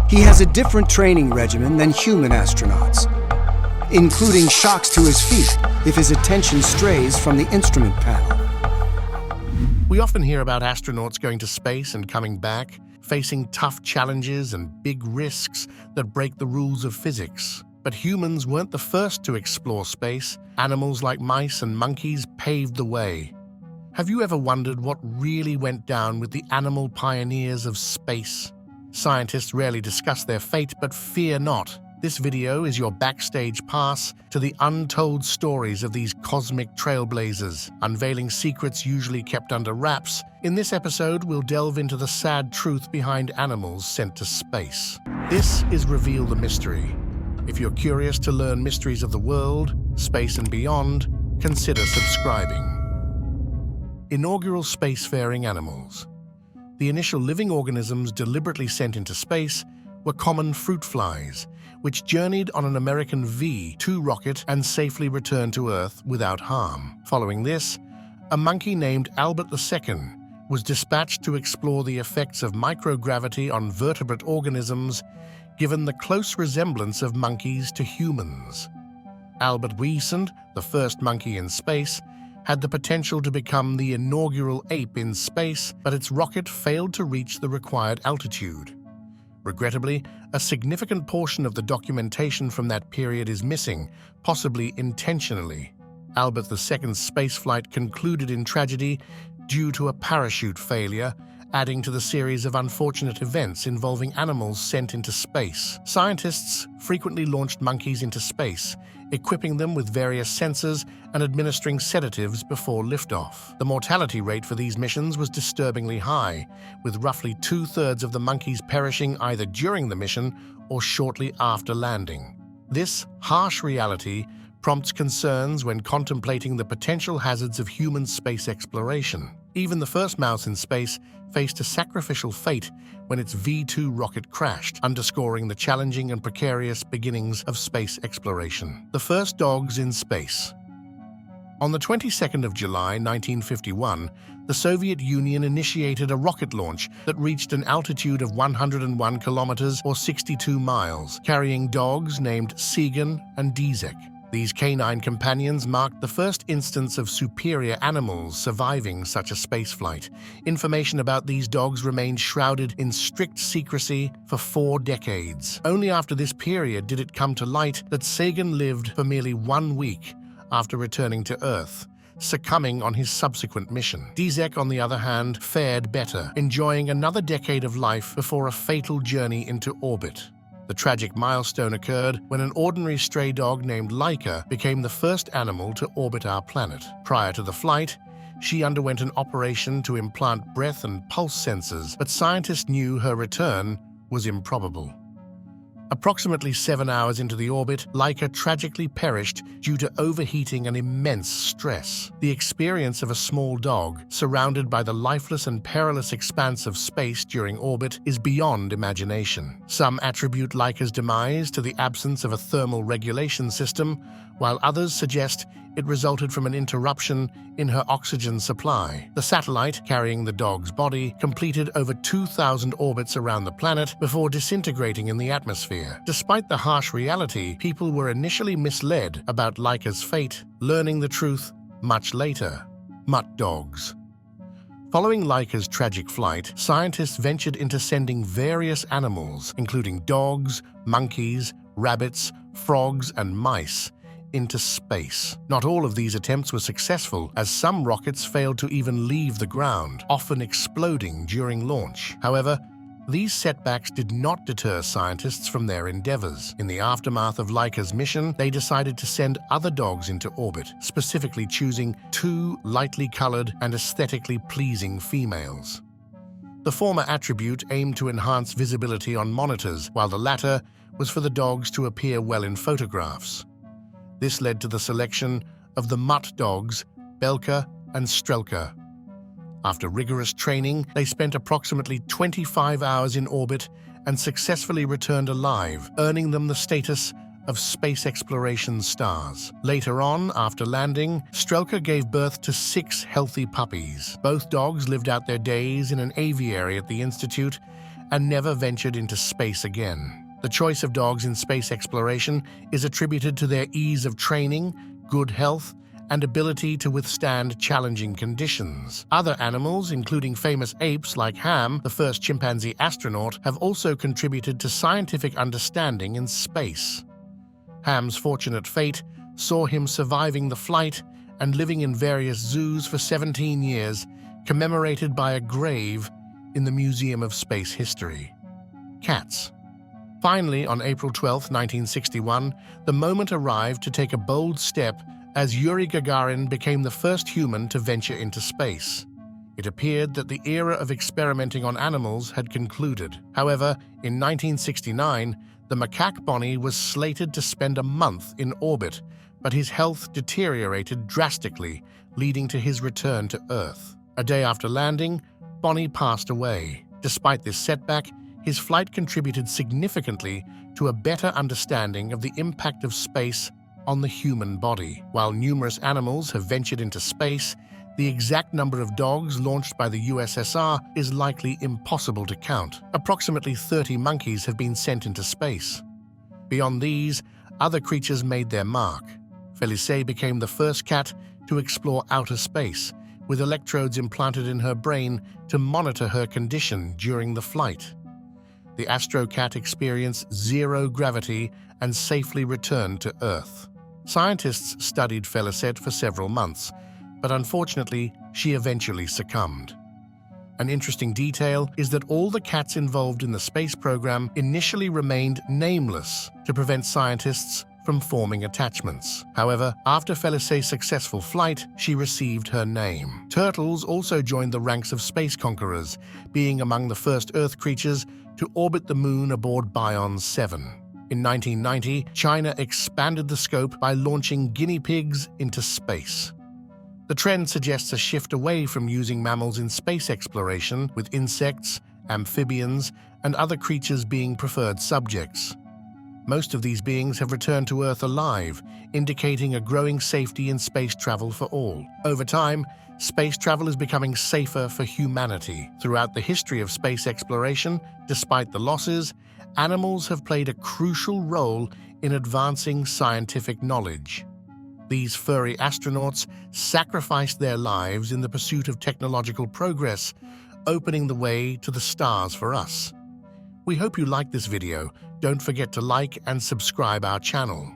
He has a different training regimen than human astronauts, including shocks to his feet if his attention strays from the instrument panel. We often hear about astronauts going to space and coming back, facing tough challenges and big risks that break the rules of physics. But humans weren't the first to explore space. Animals like mice and monkeys paved the way. Have you ever wondered what really went down with the animal pioneers of space? Scientists rarely discuss their fate, but fear not. This video is your backstage pass to the untold stories of these cosmic trailblazers, unveiling secrets usually kept under wraps. In this episode, we'll delve into the sad truth behind animals sent to space. This is Reveal the Mystery. If you're curious to learn mysteries of the world, space and beyond, consider subscribing. Inaugural spacefaring animals. The initial living organisms deliberately sent into space were common fruit flies, which journeyed on an American V-2 rocket and safely returned to Earth without harm. Following this, a monkey named Albert II was dispatched to explore the effects of microgravity on vertebrate organisms, given the close resemblance of monkeys to humans. Albert Weisand, the first monkey in space, had the potential to become the inaugural ape in space, but its rocket failed to reach the required altitude. Regrettably, a significant portion of the documentation from that period is missing, possibly intentionally. Albert II's spaceflight concluded in tragedy due to a parachute failure, adding to the series of unfortunate events involving animals sent into space. Scientists frequently launched monkeys into space, equipping them with various sensors and administering sedatives before liftoff. The mortality rate for these missions was disturbingly high, with roughly 2/3 of the monkeys perishing either during the mission or shortly after landing. This harsh reality prompts concerns when contemplating the potential hazards of human space exploration. Even the first mouse in space faced a sacrificial fate when its V-2 rocket crashed, underscoring the challenging and precarious beginnings of space exploration. The first dogs in space. On the 22nd of July, 1951, the Soviet Union initiated a rocket launch that reached an altitude of 101 kilometers or 62 miles, carrying dogs named Segan and Dizek. These canine companions marked the first instance of superior animals surviving such a spaceflight. Information about these dogs remained shrouded in strict secrecy for 4 decades. Only after this period did it come to light that Sagan lived for merely 1 week after returning to Earth, succumbing on his subsequent mission. Dizek, on the other hand, fared better, enjoying another decade of life before a fatal journey into orbit. The tragic milestone occurred when an ordinary stray dog named Laika became the first animal to orbit our planet. Prior to the flight, she underwent an operation to implant breath and pulse sensors, but scientists knew her return was improbable. Approximately 7 hours into the orbit, Laika tragically perished due to overheating and immense stress. The experience of a small dog surrounded by the lifeless and perilous expanse of space during orbit is beyond imagination. Some attribute Laika's demise to the absence of a thermal regulation system, while others suggest it resulted from an interruption in her oxygen supply. The satellite, carrying the dog's body, completed over 2,000 orbits around the planet before disintegrating in the atmosphere. Despite the harsh reality, people were initially misled about Laika's fate, learning the truth much later. Mutt Dogs. Following Laika's tragic flight, scientists ventured into sending various animals, including dogs, monkeys, rabbits, frogs, and mice, into space. Not all of these attempts were successful, as some rockets failed to even leave the ground, often exploding during launch. However, these setbacks did not deter scientists from their endeavors. In the aftermath of Laika's mission, they decided to send other dogs into orbit, specifically choosing 2 lightly colored and aesthetically pleasing females. The former attribute aimed to enhance visibility on monitors, while the latter was for the dogs to appear well in photographs. This led to the selection of the Mutt Dogs, Belka and Strelka. After rigorous training, they spent approximately 25 hours in orbit and successfully returned alive, earning them the status of space exploration stars. Later on, after landing, Strelka gave birth to 6 healthy puppies. Both dogs lived out their days in an aviary at the Institute and never ventured into space again. The choice of dogs in space exploration is attributed to their ease of training, good health, and ability to withstand challenging conditions. Other animals, including famous apes like Ham, the first chimpanzee astronaut, have also contributed to scientific understanding in space. Ham's fortunate fate saw him surviving the flight and living in various zoos for 17 years, commemorated by a grave in the Museum of Space History. Cats. Finally, on April 12, 1961, the moment arrived to take a bold step as Yuri Gagarin became the first human to venture into space. It appeared that the era of experimenting on animals had concluded. However, in 1969, the macaque Bonnie was slated to spend a month in orbit, but his health deteriorated drastically, leading to his return to Earth. A day after landing, Bonnie passed away. Despite this setback, his flight contributed significantly to a better understanding of the impact of space on the human body. While numerous animals have ventured into space, the exact number of dogs launched by the USSR is likely impossible to count. Approximately 30 monkeys have been sent into space. Beyond these, other creatures made their mark. Felice became the first cat to explore outer space, with electrodes implanted in her brain to monitor her condition during the flight. The Astro Cat experienced zero gravity and safely returned to Earth. Scientists studied Felicette for several months, but unfortunately, she eventually succumbed. An interesting detail is that all the cats involved in the space program initially remained nameless to prevent scientists from forming attachments. However, after Felice's successful flight, she received her name. Turtles also joined the ranks of space conquerors, being among the first Earth creatures to orbit the Moon aboard Bion 7. In 1990, China expanded the scope by launching guinea pigs into space. The trend suggests a shift away from using mammals in space exploration, with insects, amphibians, and other creatures being preferred subjects. Most of these beings have returned to Earth alive, indicating a growing safety in space travel for all. Over time, space travel is becoming safer for humanity. Throughout the history of space exploration, despite the losses, animals have played a crucial role in advancing scientific knowledge. These furry astronauts sacrificed their lives in the pursuit of technological progress, opening the way to the stars for us. We hope you liked this video. Don't forget to like and subscribe our channel.